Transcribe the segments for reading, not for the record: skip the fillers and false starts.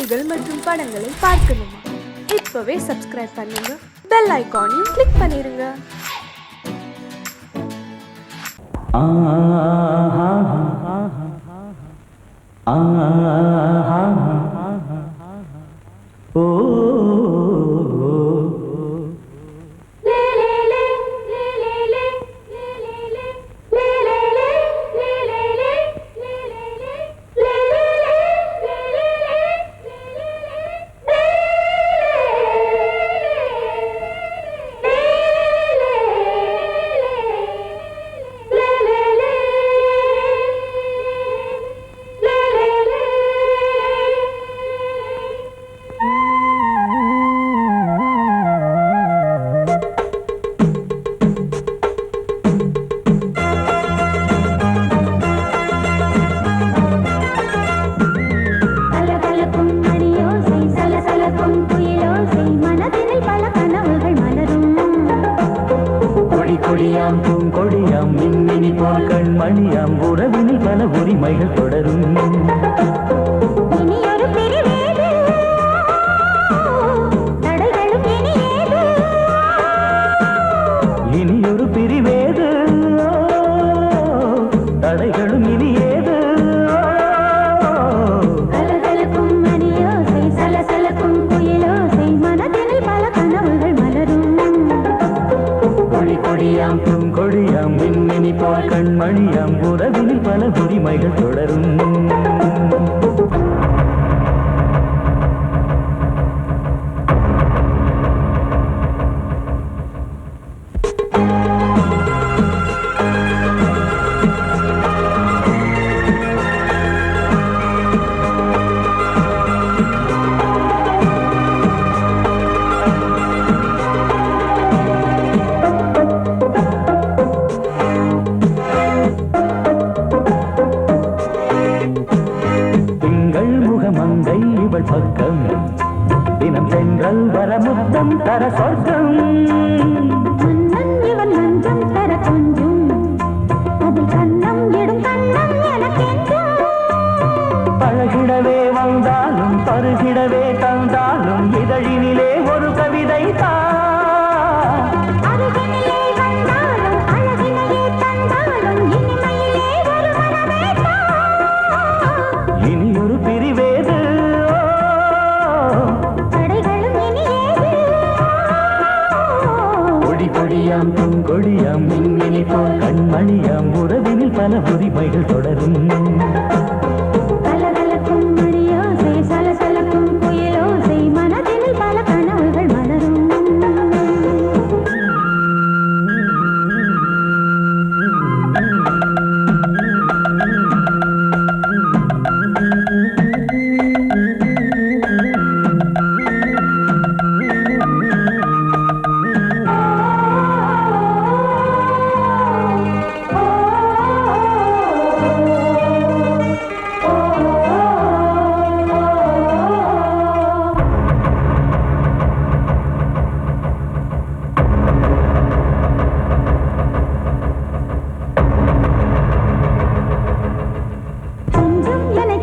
செய்திகள் மற்றும் படங்களை பார்க்கணுமா? இப்பவே சப்ஸ்கிரைப் பண்ணுங்க, பெல் ஐகானையும் கிளிக் பண்ணிருங்க. கொடியாம் பூங்கொடியாம் மின்மினி போல் கண்மணியாம் உறவினில் பல உரிமைகள் தொடரும். இனியொரு பிரிவேது தடைகளும் இனியேது. கலகலக்கும் மணியோசை சலசலக்கும் குயிலோசை மனதினில் பல கனவுகள் மலரும். கொடியாம் பூங்கொடியாம் மின்மினி போல் கண்மணியாம் உறவினில் பல உரிமைகள் தொடரும். மங்கை இவள் பக்கம் தினம் சென்றல் வரமுத்தம் தர சொர்க்கம். மன்னன் இவன் மஞ்சம் தர கொஞ்சம் அதில் கண்ணம் இடும் கண்ணம் எனக்கென்றும். பழகிடவே வந்தாலும் பருகிடவே தந்தாலும் இதழினிலே ஒரு கவிதை அருகினிலே வந்தாலும் அழகினையே தந்தாலும் இனிமையிலே ஒரு மனமே இனியொரு பிரிவேது தடைகளும் இனியேது. கொடியாம் பூங்கொடியாம் மின்மினி போல் கண்மணியாம் உறவினில் பல உரிமைகள் தொடரும். கலகலக்கும் மணியோசை சலசலக்கும் குயிலோசை மனதினில் பல கனவுகள் மலரும்.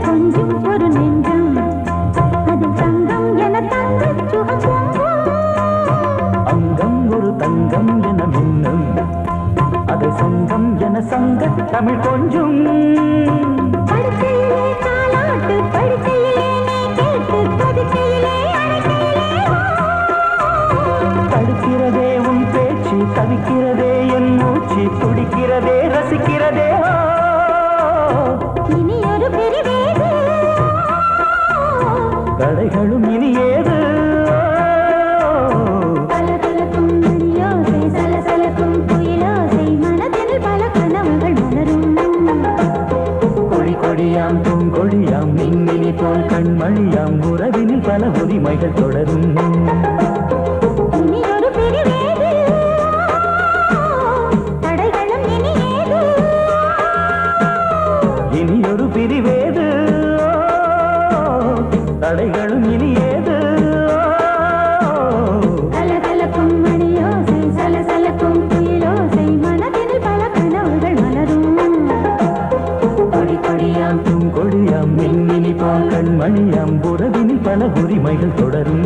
கொஞ்சம் ஒரு நெஞ்சம் அதில் தங்கம் என தங்கச் சுகம் பொங்கும். அங்கம் ஒரு தங்கம் என மின்னும் அதை சங்கம் என சங்க தமிழ் கொஞ்சம். படுக்கையிலே தாலாட்டு படுக்கையிலே நீ கேட்டு படுக்கையிலே அழைக்கையிலே தடுக்கிறதே உன் பேச்சு தவிக்கிறதே என் மூச்சு துடிக்கிறதே ரசிக்கிறதே. இனியொரு பிரிவேது தடைகளும் இனியேது. கலகலக்கும் மணியோசை சலசலக்கும் குயிலோசை மனதினில் பல கனவுகள் மலரும். கொடியாம் பூங்கொடியாம் மின்மினி போல் கண்மணியாம் உறவினில் பல உரிமைகள் தொடரும். இனியொரு பிரிவேது தடைகளும் இனியேது. இனியொரு பிரிவேது தடைகளும் இனியேது. கலகலக்கும் மணியோசை சலசலக்கும் குயிலோசை மனதினில் பல கனவுகள் மலரும். கொடியாம் பூங்கொடியாம் மின்மினி போல் கண்மணியாம் உறவினில் மனதினில் பல உரிமைகள் தொடரும்.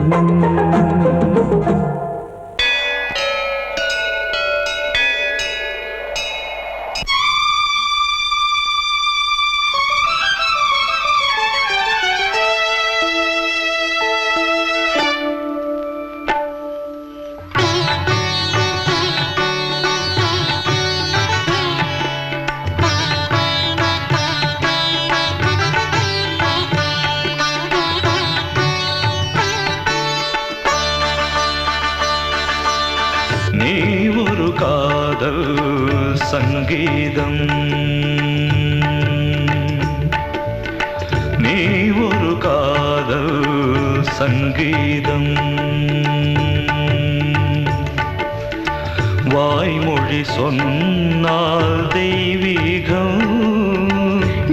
நீ ஒரு காதல் சங்கீதம், நீ ஒரு காதல் சங்கீதம், வாய்மொழி சொன்னால் தெய்வீகம்.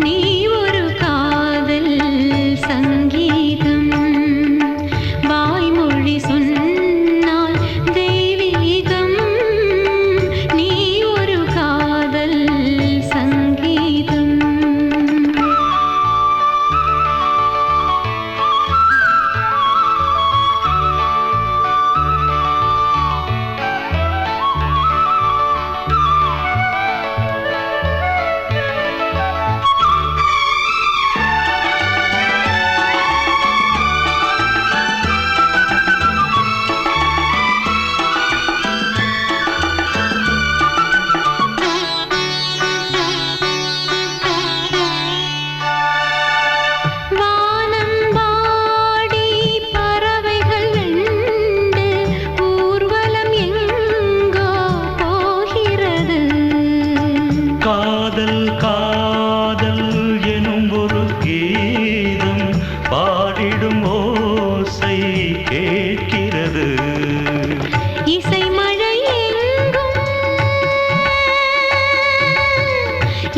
நீ ஒரு காதல் சங்கீதம், வாய்மொழி சொன்னால் தெய்வீகம். நீ ஒரு காதல் சங்கீதம். வானம்பாடி பறவைகள் வெண்டு ஊர்வலம் எங்கோ போகிறது. காதல் காதல் எனும் ஒரு கீதம் பாடிடும் ஓசை கேட்கிறது. இசை மழை எங்கும்,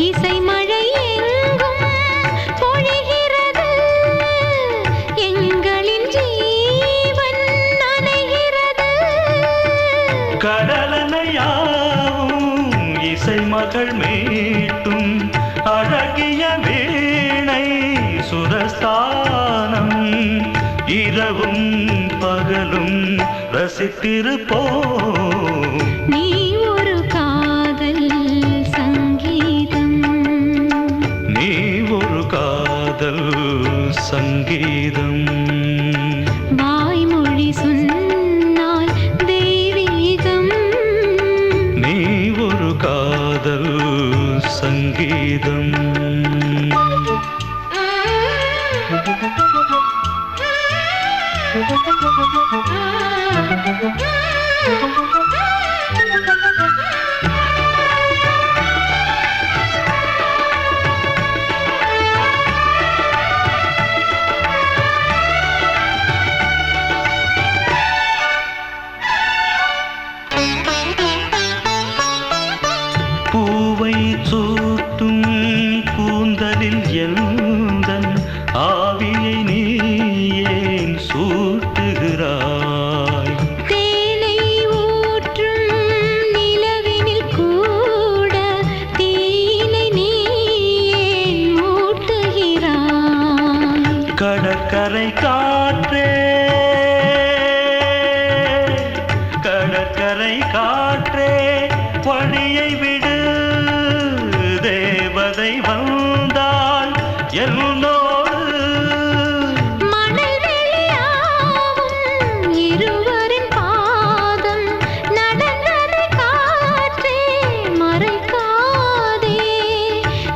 இசை மழை எங்கும் பொழிகிறது. எங்களின் ஜீவன் நனைகிறது. கடலனையாவும் இசை மகள் மீட்டும் அழகிய வீணை சுரஸ்தானம். இரவும் பகலும் ரசித்திருப்போம். நீ ஒரு காதல் சங்கீதம், நீ ஒரு காதல் சங்கீதம், வாய்மொழி சொன்னால் தெய்வீகம். நீ ஒரு காதல் சங்கீதம். பூவை சூட்டும் கூந்தலில் எந்தன் ஆவியை நீ ஏன் சூட்டுகிறாய்? தேனை ஊற்றும் நிலவினில் கூட தீனை நீ ஏன் மூட்டுகிறாய்? கடற்கரை காற்றே, கடற்கரை காற்றே வழியை விடு. தேவதை வந்தால் என்னோடு மணல் வெளியாகும் இருவரின் பாதம் நடந்ததை காற்றே மறைக்காதே.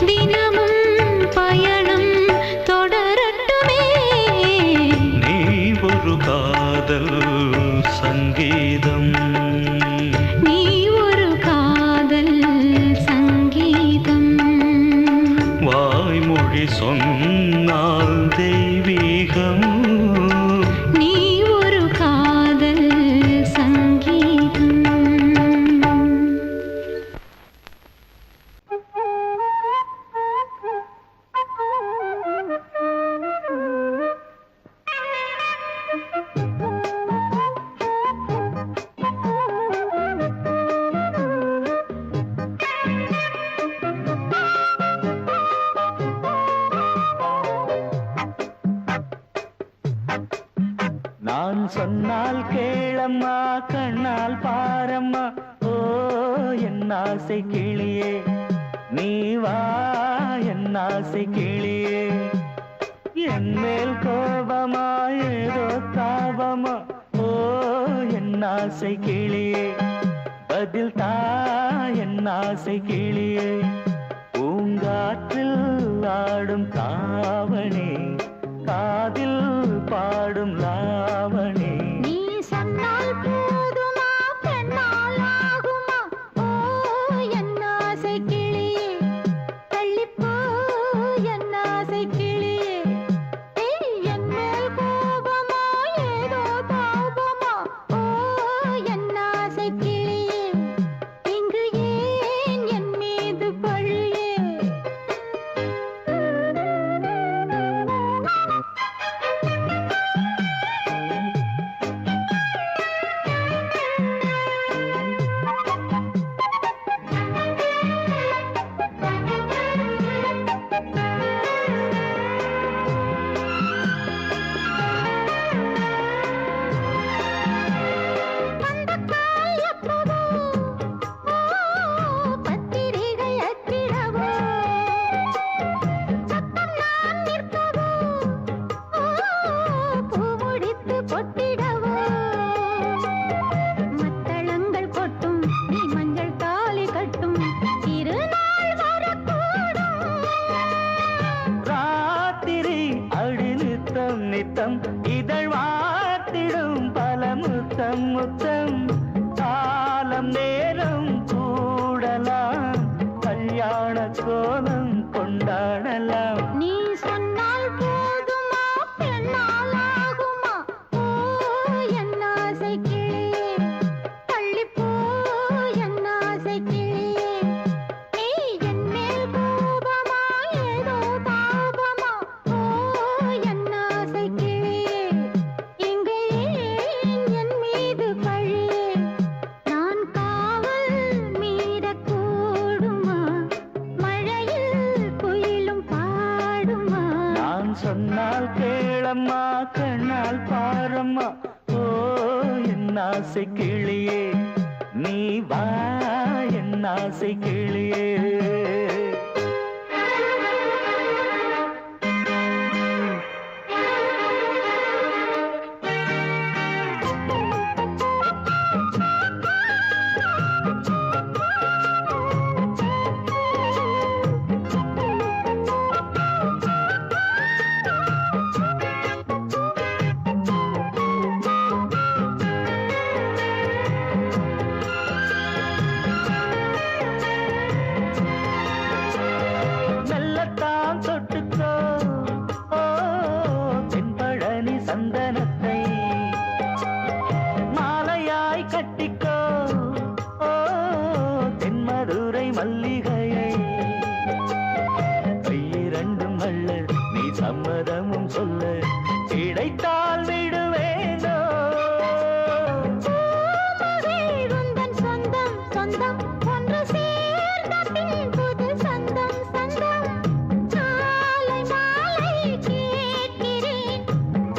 தினமும் பயணம் தொடரட்டுமே. நீ ஒரு காதல் சங்கீதம், நீ ஒரு காதல் சங்கீதம், வாய்மொழி சொன்னால் தெய்வீகம். நீ ஒரு காதல் சங்கீதம். நான் சொன்னால் கேளம்மா கண்ணால் பாரம்மா ஓ என் ஆசை கிளியே நீ வா என் ஆசை கிளியே என் மேல் கோபமா ஏதோ தாபமா ஓ என் ஆசை கிளியே பதில் தா என் ஆசை கிளியே பூங்காற்றில் ஆடும் தாவணி காதில் பாடும் லாவணி நீ சொன்னால் போதுமா பெண்ணால் ஆகுமா ஓ என் ஆசை கிளியே தள்ளிப்போ என் ஆசை கிளியே என் மேல் கோபமா ஏதோ தாபமா ஓ என் ஆசை கிளியே இங்கு ஏன் என் மீது பழியே பத்திரிகை அச்சிடவோ சத்தம் நான் நிற்கவோ பூ முடித்து பொட்டிடவோ மத்தளங்கள் கொட்டும் நீ மஞ்சள் தாலி கட்டும் திருநாள் வரக்கூடும் ராத்திரி அடி நித்தம் நித்தம் இதழ் வாத்திடும் பல முத்தம் முத்தம் காலம் நேரம் கூடலாம் கல்யாண கோலம் கொண்டாடலாம் நீ சொன்னால் போதுமா பெண்ணால் ஆகுமா ஓ என் ஆசை கிளியே தள்ளிப்போ என் ஆசை கிளியே நீ என் மேல் கோபமா ஏதோ தாபமா ஓ என் ஆசை கிளியே இங்கு ஏன் என் மீது பழியே நான் காவல் மீறக்கூடுமா மழையில் குயிலும் பாடுமா நான் சொன்னால் கேளம்மா கண்ணால் பாரம்மா ஓ என் ஆசை கிளியே நீ வா என் ஆசை கிளியே மெல்லத்தான் தொட்டுக்கோ ஓ தென்பழனி சந்தனத்தை மாலையாய் கட்டிக்கோ ஓ தென்மதுரை மல்லிகையை கையிரண்டும் அள்ள நீ சம்மதமும் சொல்ல கிடைத்தால் விடுவேனோ உந்தன் சொந்தம் சொந்தம் ஒன்று சேர்ந்த பின் புது சொந்தம் சொந்தம் காலை மாலை கேட்கிறேன்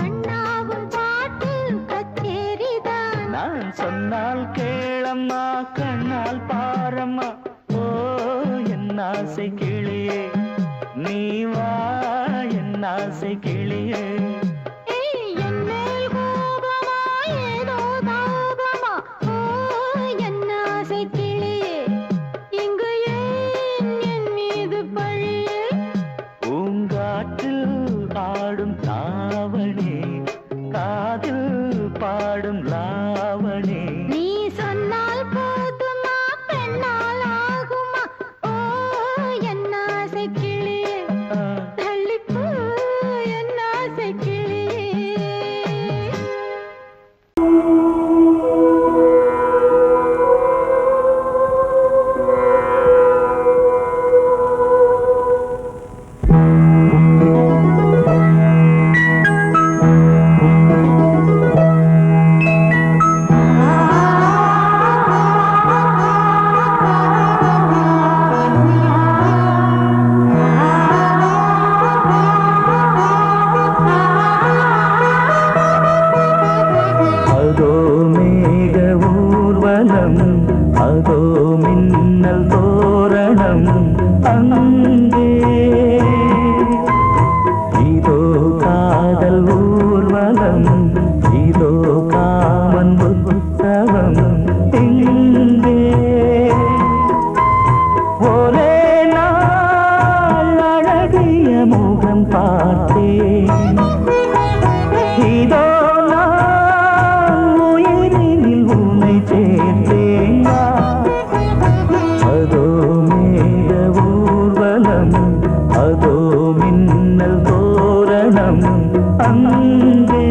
கண்ணாவும் பாட்டு கச்சேரிதான் நான் சொன்னால் கேளம்மா கண்ணால் பாரம்மா ஓ என் ஆசை கிளியே நீ வா என் ஆசை கிளியே என் மேல் கோபமா ஏதோ தாபமா ஓ என் ஆசை கிளியே இங்கு ஏன் என் மீது பழியே பூங்காற்றில் ஆடும் தாவணி காதில் பாடும் லாவணி நீ சொன்னால் போதுமா பெண்ணால் ஆகுமா ஓ என் ஆசை கிளியே தள்ளிப்போ என் ஆசை கிளியே ஊர்வலம் இதோ காமன் உற்சவம் இங்கே ஒரே நாள் அழகிய முகம் பார்த்தேன் இதோ நான் உயிரினில் உன்னை சேர்த்தேன் அதோ மேக ஊர்வலம் அதோ மின்னல் தோரணம் அங்கே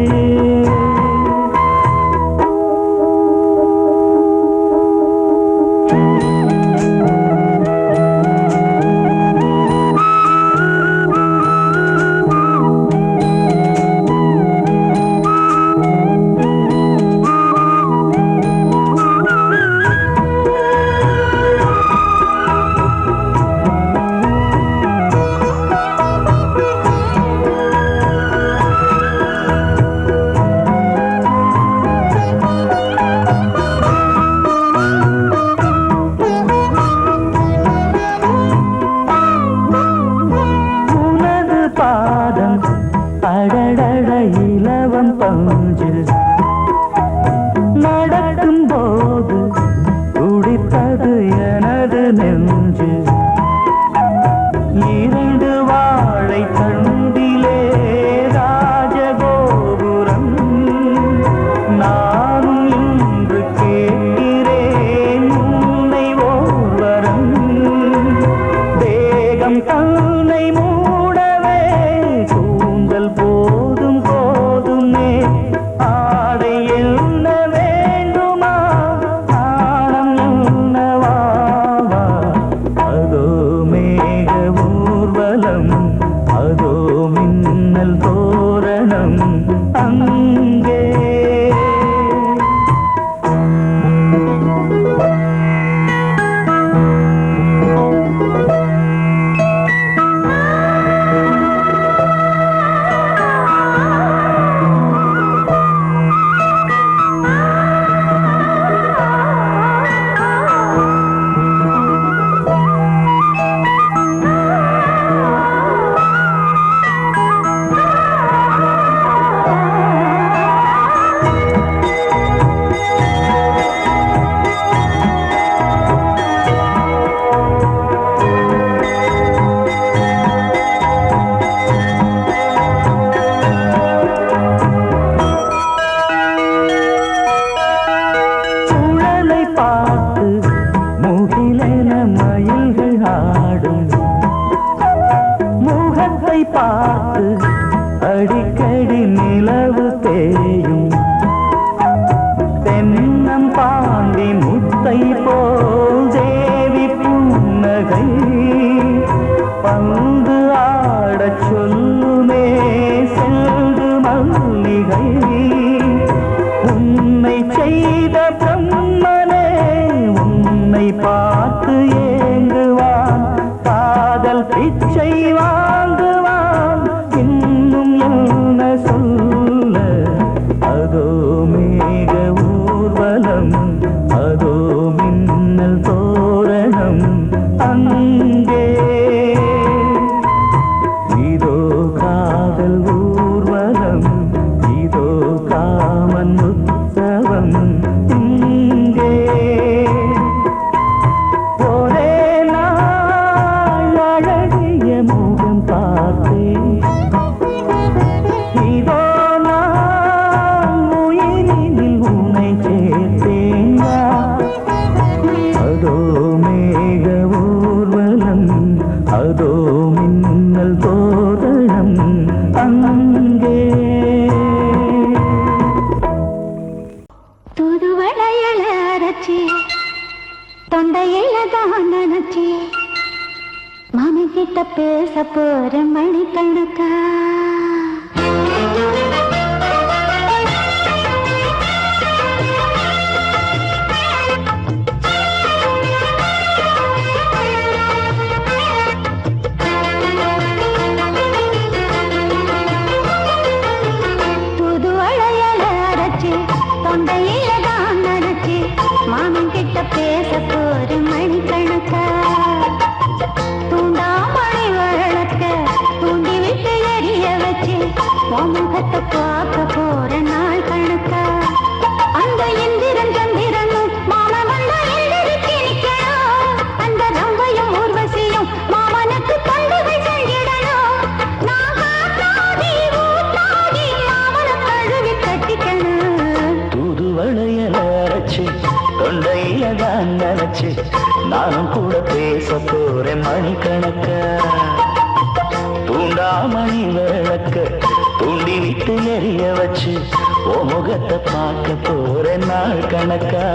அடடட இலவம் பஞ்சு நடக்கும் போது துடித்தது எனது நெஞ்சு இரண்டு வாழை தண்டிலே ராஜகோபுரம் நானும் இன்று கேட்கிறேன் உன்னை ஓர்வரம் தேகம் தன்னை மூடவே கூந்தல் போதும் போதுமே ஆடை என்ன வேண்டுமா நாணம் என்னவா அதோ மேக ஊர்வலம் அதோ மின்னல் தோரணம் அங்கே பார்த்து அடிக்கடி நிலவு தேயும் தென்னம் பாண்டி முத்தை போல் தேவி புன்னகை பந்து ஆடச் சொல்லுமே செல்து மல்லிகை உன்னை செய்த பிரம்மனே உன்னை பார்த்து ஏங்குவான் காதல் பிச்சை வாங்குவான் இன்னும் என்ன சொல்ல அதோ மேக ஊர்வலம் அதோ மின்னல் தோரணம் அங்கே இதோ காதல் ஊர்வலம் இதோ காமன் உற்சவம் இங்கே ஒரே நாள் அழகிய முகம் பார்த்தேன் இதோ நான் உயிரினில் உன்னை சேர்த்தேன் அதோ மேக ஊர்வலம் அதோ மின்னல் தோரணம் அங்கே தூதுவளையல அரைச்சி தொண்டையில தான் நினைச்சி மாமி கிட்ட பேச போற மணிக்கணக்கா தூதுவளையல அரைச்சி தொண்டையில தான் நினைச்சி மாமன் கிட்ட பேச போற மணிக்கணக்கா தூண்டாமணி வழக்க தூண்டி விட்டு எரிய வச்சு முகத்தை பார்க்க போற தான் நினைச்சு நானும் கூட பேச போறேன் மணிக்கணக்க. தூண்டாமணி விளக்க தூண்டி விட்டு எரிய வச்சு ஓ முகத்தை பார்க்க போறேன் நாள் கணக்கா.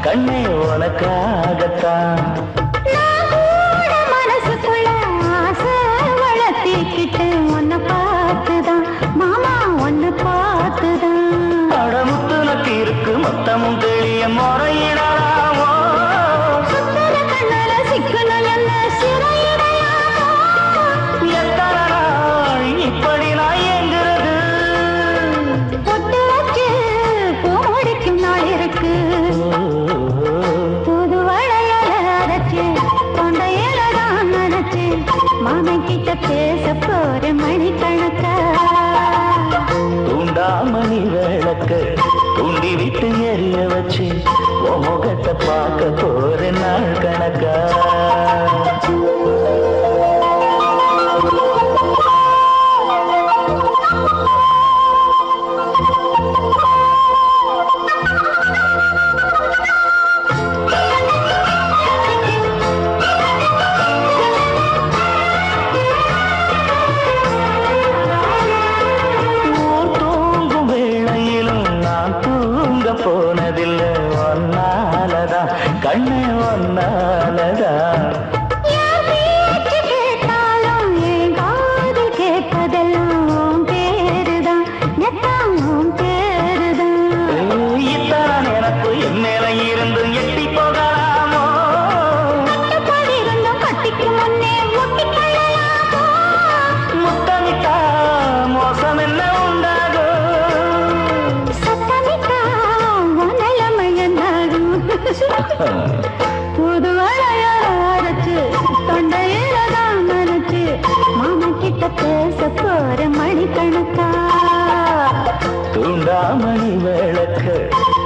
கண்ணே உனக்காகத்தான் மனசுக்குள்ள ஆசை வளர்த்திக்கிட்டு உன்னை பார்த்துதான் மாமா உன்னை பார்த்துதான் அடமுத்து நக்கு இருக்கு மொத்தமும் தெளிய முறையிடாமோ சுத்தர கண்ணால சிக்கணும் என்ன சிறையிடையாமோ எத்தனை நாள் இப்படி நான் எங்கிறது பொட்டு வச்சு பூ முடிக்கும் நாள் இருக்கு மாமன் கிட்ட பேச போற மணிக்கணக்கா. தூண்டாமணி விளக்க தூண்டி விட்டு எரிய வச்சு உன் முகத்தை பார்க்க போற நாள் கணக்கா. போனதில்லை ஒன்னாலதான் கண்ணு ஒன்னாலதான் கேட்டாலும் என் காது கேட்பதெல்லாம் பேருதான் நெத்தாம் பேருதான் இத்தான் எனக்கு என் மேல இருந்து எட்டி போகலாமோ கட்டுப்பாடு இருந்தும் கட்டிக்கு முன்னே முட்டிக்கொள்ளலாமோ முத்தமிட்டா மோசம் என்ன உண்டாகும் புது வளையச்சு தொண்டையில தான் நினைச்சு மாமன் கிட்ட பேச போற மணிக்கணக்கா. தூண்டாமணி விளக்க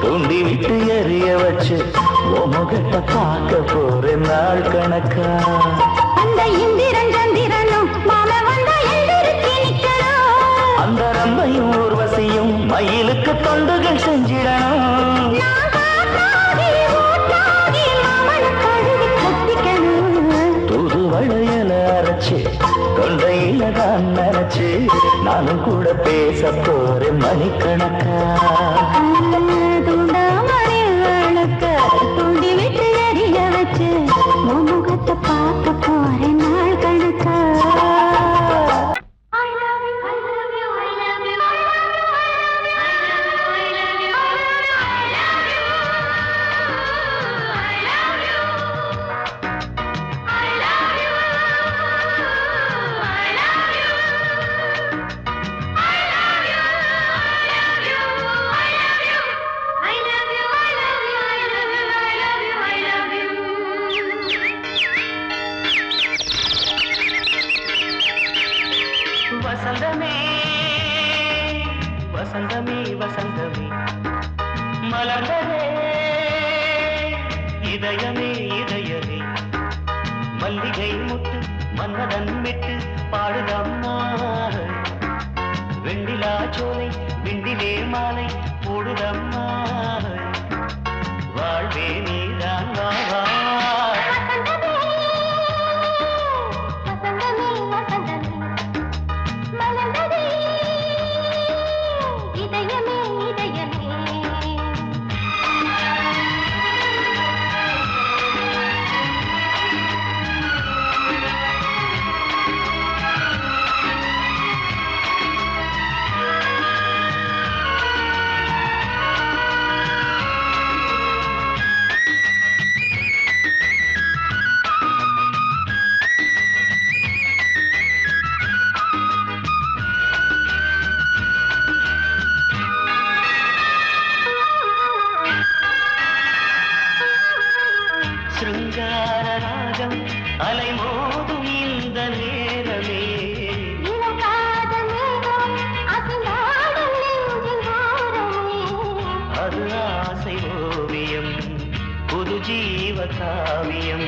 தூண்டி விட்டு எரிய வச்சு உன் முகத்தை பார்க்க போற நாள் கணக்கா. அந்த இந்திரன் சந்திரனும் மாமன் வந்தா எந்திரிச்சு நிக்கணும். அந்த ரம்பையும் ஊர்வசியும் மயிலுக்கு தொண்டுகள் செஞ்சிடணும். புது வளையல அரைச்சு தொண்டையில தான் நினைச்சு நானும் கூட பேச போறேன் மணிக்கணக்கா. தூண்டாமணி விளக்க தூண்டி விட்டு எரிய வச்சு முகத்தை பார்க்க போறேன் நாள் கணக்கா. வசந்தமே வசந்தமே வசந்தமே மலர்ந்ததே இதயமே இதயமே மல்லிகை முட்டு மன்னதன் விட்டு பாடுதம்மா வெண்ணிலா சோலை விண்டிலே மாலை போடுதம்மா வாழ்வே நீதான் வா சிருங்கார ராகம் அலைமோதும் இந்த ஜீவ காவியம்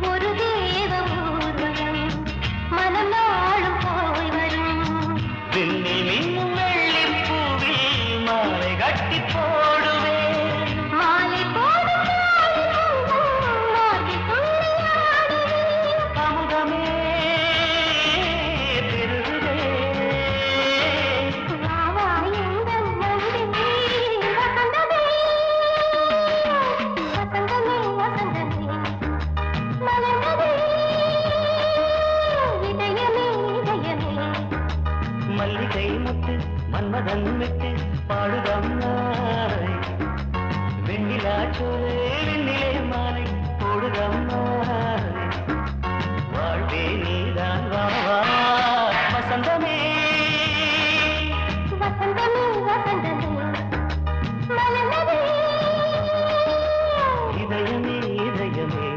ஒரு தேவ ஊர்வலம் மனம் நாளும் போய் வரும் விண்ணில் மின்னும் வெள்ளிப்பூவில் மாலை கட்டி போடுவேன் மாலை போடும் அமுதமே பெருகுதே மல்லிகை முத்து மன்மதன் விட்டு பாடுதம் நாய் வெண்ணிலா சோலை வெண்ணிலே மாலை போடுதம் நாய் வாழ்வே நீதான் வா வா வசந்தமே இதயமே இதயமே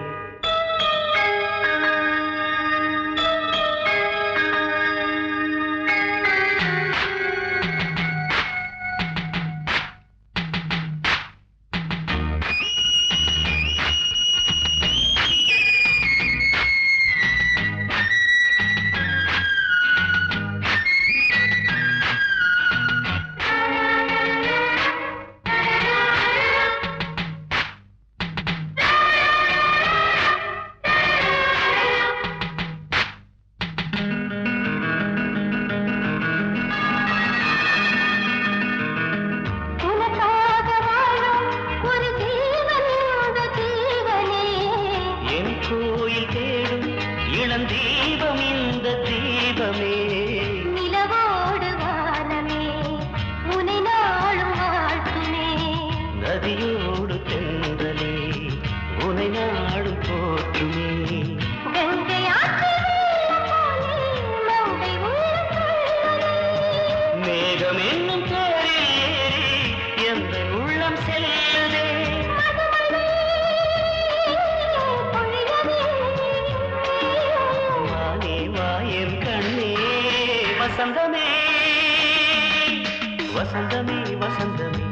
தீபம் இந்த தீபமே நிலவோடு வானமே உனை நாளும் வாழ்த்துமே நதியோடு தென்றலே உனை நாடும் போற்றுமே மேகம் என்னும் பேரில் ஏறி எந்த உள்ளம் செல்லுதே வசந்தமே வசந்தமே வசந்தமே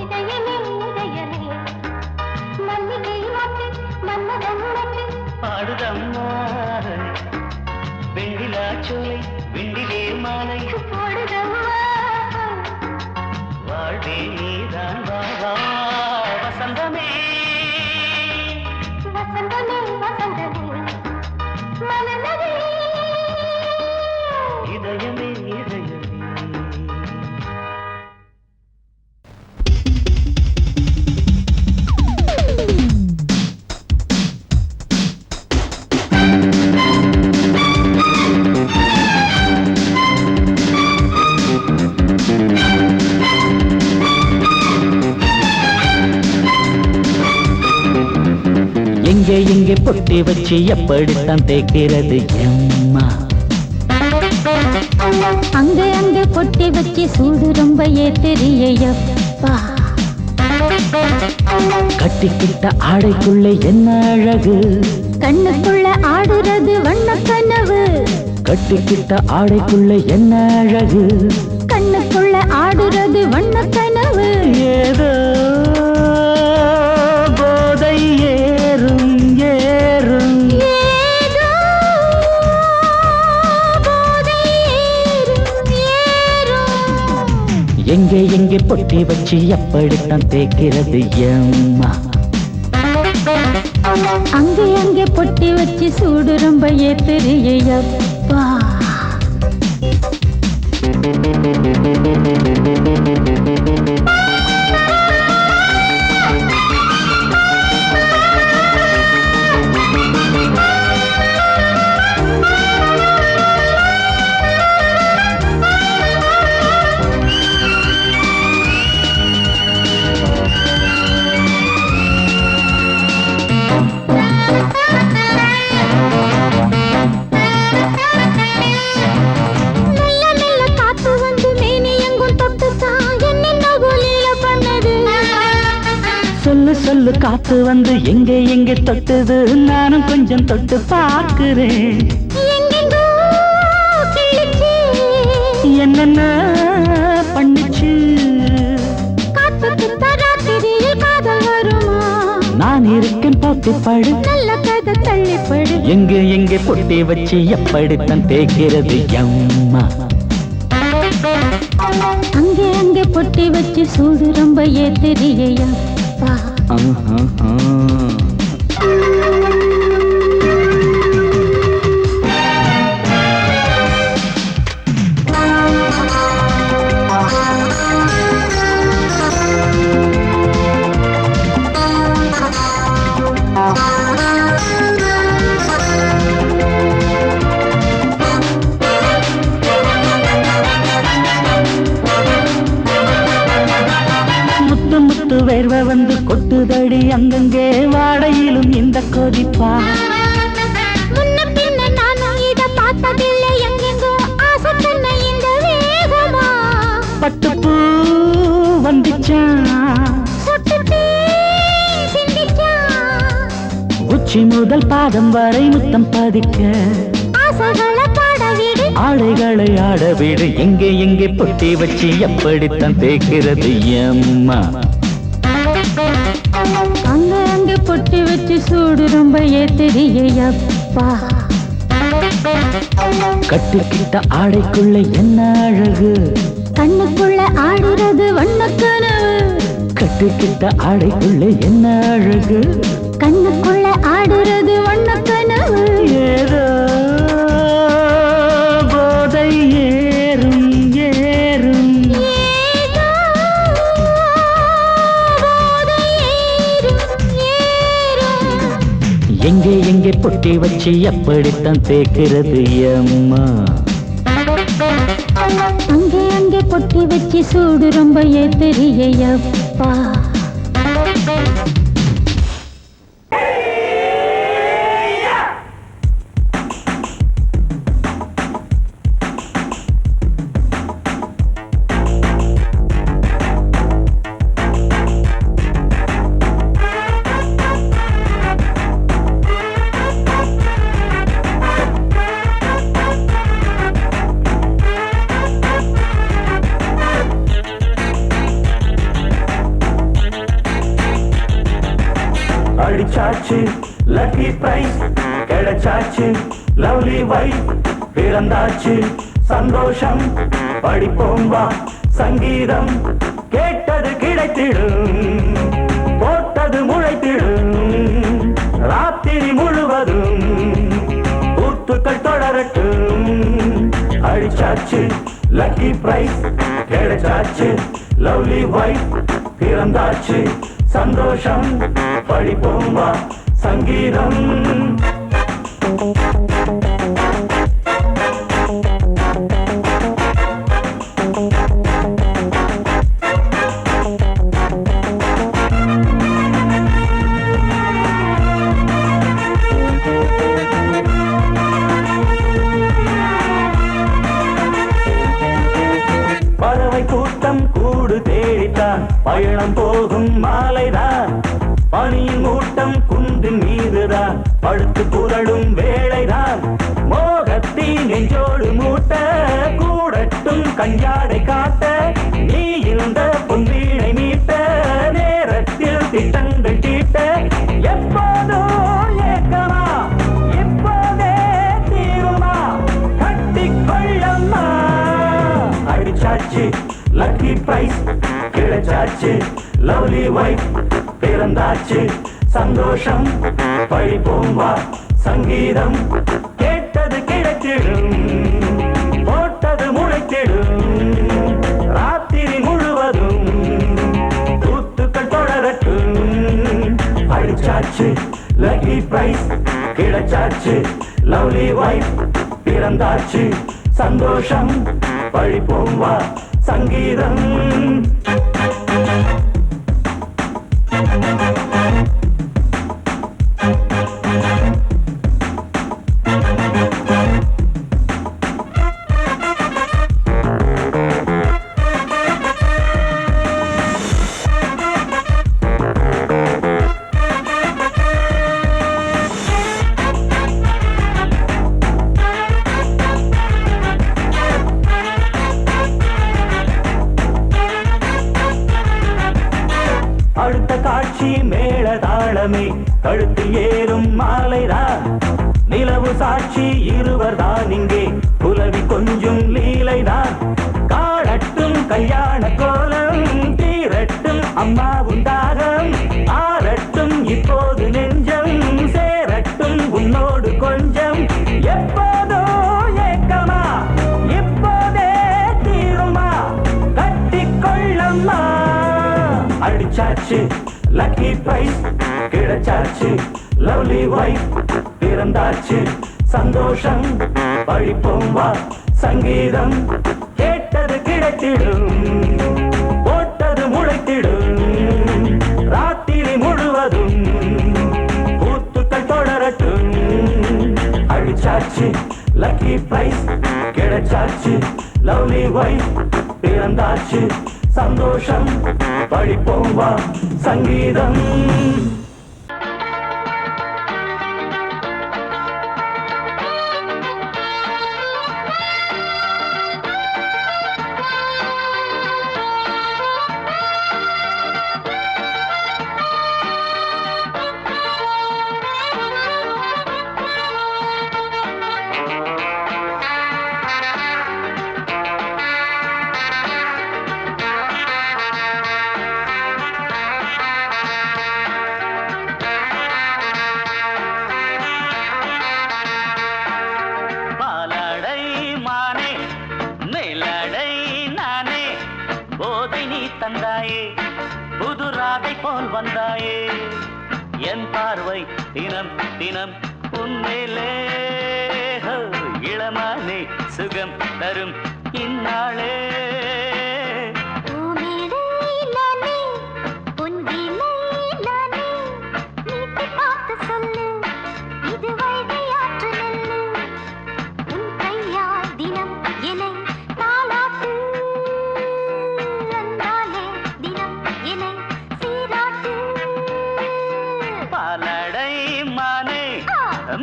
இதயமே இதயமே மல்லிகை மட்டு மன்மதன் மட்டு பாடுதம்மா வெண்ணிலா சோலை வெண்ணிலே மாலை போடுதம்மா வாழ்வே நீதான் வா வா வசந்தமே வசந்தமே வசந்தமே இதயமே இதயமே எங்கே எங்கே பொட்டி வச்சு எப்படித்தான் தேய்க்கிறது எம்மா அங்க அங்க பொட்டி வச்சு சூடு ரொம்ப ஏத்தெரியப்பா கட்டிக்கிட்ட ஆடைக்குள்ளே என்ன அழகு கண்ணுக்குள்ள ஆடுறது வண்ண கனவு கட்டிக்கிட்ட ஆடைக்குள்ளே என்ன அழகு கண்ணுக்குள்ள ஆடுறது வண்ண கனவு ஏதோ போதை ஏறும் ஏறும் ஏதோ போதை ஏறும் ஏறும் எங்கே எங்கே பொட்டி வச்சு எப்படித்தான் தேய்க்கிறது எம்மா அங்கே அங்கே பொட்டி வச்சு சூடு ரொம்ப ஏத்தெரியப்பா சொல்லு காத்து வந்து எங்கே எங்கே தொட்டுது நானும் கொஞ்சம் தொட்டு பார்க்கிறேன் என்னென்ன பண்ணிச்சு காத்து நான் இருக்கேன் பார்த்துப்பாடு நல்ல கதை தள்ளிப்படு எங்கே எங்கே பொட்டி வச்சு எப்படித்தான் தேய்க்கிறது அம்மா அங்கே அங்கே பொட்டி வச்சு சூடு ரொம்ப ஏத்தெரியையா வேர்வை வந்து கொட்டுதடி அங்கங்கே வாடையிலும் இந்த கொதிப்பா முன்ன பின்ன நானும் இத பார்த்ததில்லை எங்கெங்கோ ஆசை பண்ண இந்த வேகமா பட்டுப்பூ வந்துச்சான் சுட்டுட்டே சிந்திச்சான் உச்சி முதல் பாதம் வரை முத்தம் பதிக்க ஆசைகளை பாட விடு ஆடைகளை ஆட விடு எங்கே எங்கே பொட்டி வச்சு எப்படித்தான் தேய்க்கிறது அம்மா அங்க அங்க பொட்டி வச்சு சூடு ரொம்ப ஏத்தெரியப்பா கட்டிக்கிட்ட ஆடைக்குள்ள என்ன அழகு கண்ணுக்குள்ள ஆடுறது வண்ணக்கனவு கட்டிக்கிட்ட ஆடைக்குள்ள என்ன அழகு கண்ணுக்குள்ள ஆடுறது வண்ணக்கனவு ஏதோ போதை ஏறும் ஏறும் ஏதோ போதை ஏறும் ஏறும் எங்கே எங்கே பொட்டி வச்சு எப்படித்தான் தேய்க்கிறது அம்மா அங்கே அங்கே பொட்டி வச்சு சூடு ரொம்ப ஏத்தெரியப்பா அடிச்சாச்சு லக்கி பிரைஸ் கிடைச்சாச்சு லவ்லி வைஃப் பிறந்தாச்சு சந்தோஷம் படிப்போம் வா சங்கீதம் கேட்டது கிடைத்திடும் போட்டது முளைத்திடும் ராத்திரி முழுவதும் ஊத்துக்கள் தொடரட்டும் அடிச்சாச்சு லக்கி பிரைஸ் கிடைச்சாச்சு லவ்லி வைஃப் பிறந்தாச்சு சந்தோஷம் படிப்போம் வா சங்கீதம் பறவை கூட்டம் கூடு தேடித்தான் பயணம் போகும் மாலைதான் பனியின் மூட்டம் குன்றின் மீதுதான் படுத்து புரளும் வேளைதான் மோகத்தின் நெஞ்சோடு மூட்ட கூடட்டும் கஞ்சாடை காட்ட நீ இந்த பொன்வீணை மீட்ட நேரத்தில் திட்டங்கள் தீட்ட எப்போதோ ஏக்கமா எப்போதே தீருமா கட்டிக்கொள்ளம்மா அடிச்சாச்சு லக்கி பிரைஸ் கிடைச்சாச்சு லவ்லி வைஃப் பிறந்தாச்சு சந்தோஷம் படிப்போம் வா சங்கீதம் கேட்டது கிடைத்திடும் போட்டது முளைத்திடும் ராத்திரி முழுவதும் கூத்துக்கள் தொடரட்டும் அடிச்சாச்சு லக்கி பிரைஸ் கிடைச்சாச்சு லவ்லி வைஃப் பிறந்தாச்சு சந்தோஷம் படிப்போம் வா சங்கீதம் அடுத்த காட்சி மேளதாளமே கழுத்தில் ஏறும் மாலைதான் நிலவு சாட்சி இருவர் தான் இங்கே புலவி கொஞ்சும் லீலைதான் காணட்டும் கல்யாண கோலம் தீரட்டும் அம்மா உண்டாகம் ஆரட்டும் இப்போது நெஞ்சம் சேரட்டும் உன்னோடு கொஞ்சம் எப்போதோ ஏக்கமா இப்போதே தீருமா கட்டிக்கொள்ளம்மா அடிச்சாச்சு லக்கி பிரைஸ் கிடைச்சாச்சு லவ்லி வைஃப் பிறந்தாச்சு சந்தோஷம் பழிப்போம் வா சங்கீதம் கேட்டது கிடைத்திடும் போட்டது முளைத்திடும் ராத்திரி முழுவதும் கூத்துக்கள் தொடரட்டும் அடிச்சாச்சு லக்கி பிரைஸ் கிடைச்சாச்சு லவ்லி வைஃப் பிறந்தாச்சு சந்தோஷம் படிப்போம் வா சங்கீதம் தந்தாயே புது ராதை போல் வந்தாயே என் பார்வை தினம் தினம் உன்மேலே இளமானே சுகம் தரும் இந்நாளே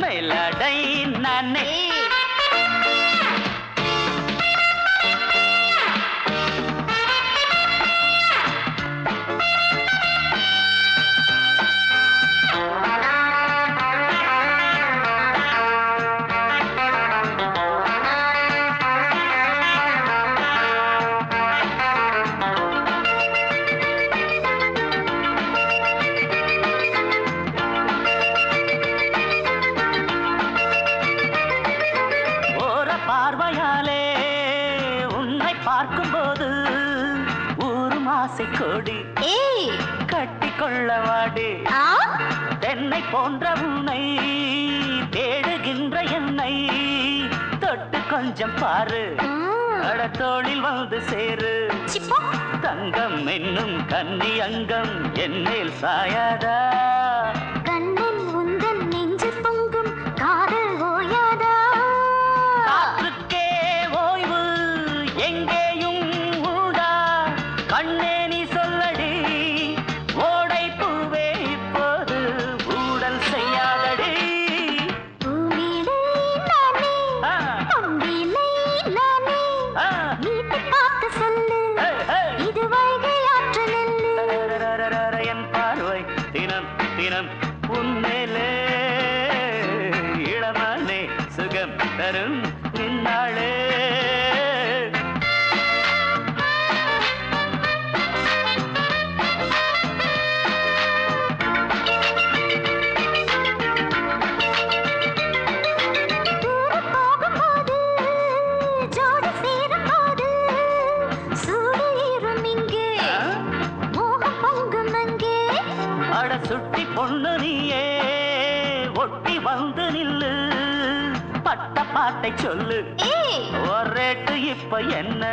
மேலடை நானே பார்வையாலே உன்னை பார்க்கும்போது ஊரும் ஆசை கொடி கட்டிக்கொள்ள வாடி தென்னை போன்ற உன்னை தேடுகின்ற என்னை தொட்டு கொஞ்சம் பாரு கடத்தோளில் வந்து சேரு தங்கம் என்னும் கன்னி அங்கம் என் மேல் சாயாதா கண்ணன் உந்தன் நெஞ்சு பொங்கும் காதல் ஓயாதா எங்கேயும் உண்டா கண்ணே நீ சொல்லடி ஓடை பூவே இப்போது ஊடல் செய்யாதடி என் பார்வை தினம் தினம் உன்மேலே இளமானே சுகம் தரும் இந்நாளே சுட்டி பொண்ணு நீயே ஒட்டி வந்து நில்லு பட்ட பாட்டை சொல்லு ஒரேட்டு இப்ப என்ன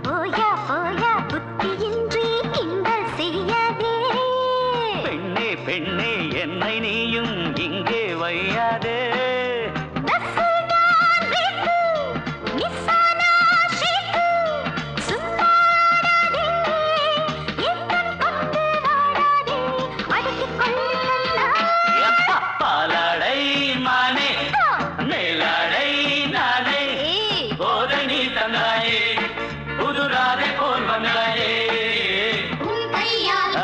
போயா போயா புத்தியின்றி கிண்டல் செய்யாதே பெண்ணே பெண்ணே என்னை நீயும் இங்கே வையாதே உன் கையால்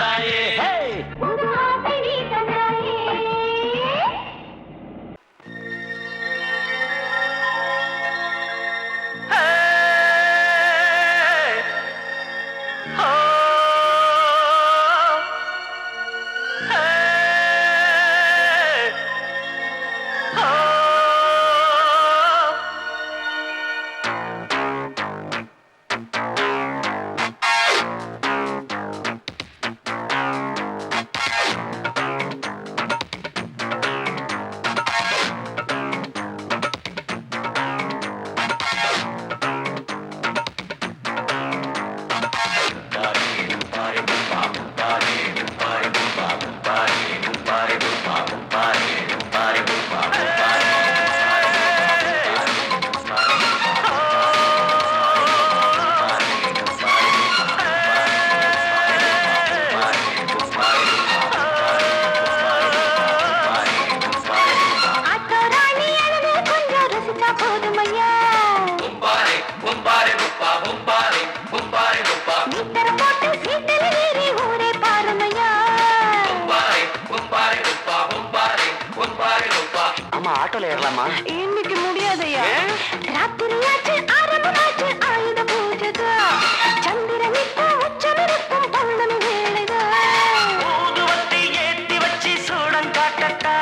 தந்தாயே புது ஆசை நீ தந்தாயே ஆட்டோல ஏறலாமா? இன்னைக்கு முடியாதையா ராத்திரியாச்சு ஆரம்பமாச்சு ஆயுத பூஜைதா சந்திரனிக்கும் உச்சமிருக்கும் பௌர்ணமி வேளைதா ஊதுவத்தி ஏத்தி வச்சு சூடம் காட்டட்டா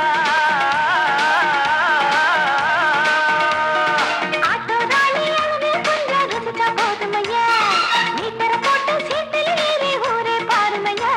ஆட்டோதானி அழுது கொஞ்சம் ருசிச்சா போதுமையா மீட்டரை போட்டு சீட்டில் ஏறி ஊரே பாருமையா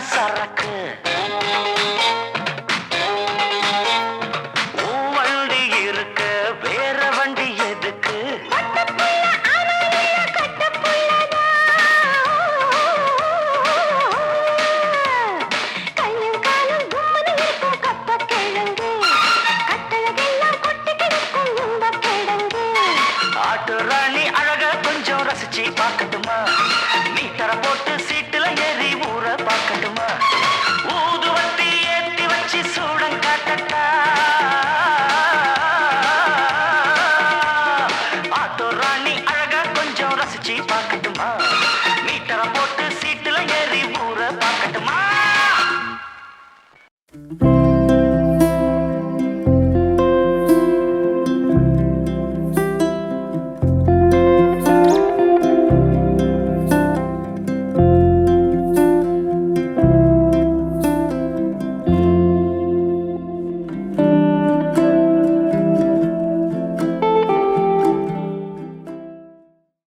சரக்கு வண்டி இருக்க வேற வண்டி எதுக்கு ஆட்டு ராணி அழக கொஞ்சம் ரசிச்சு பார்க்கட்டுமா மீட்டரை போட்டு சீட்டுல ஏறி ஊற பார்க்கட்டுமா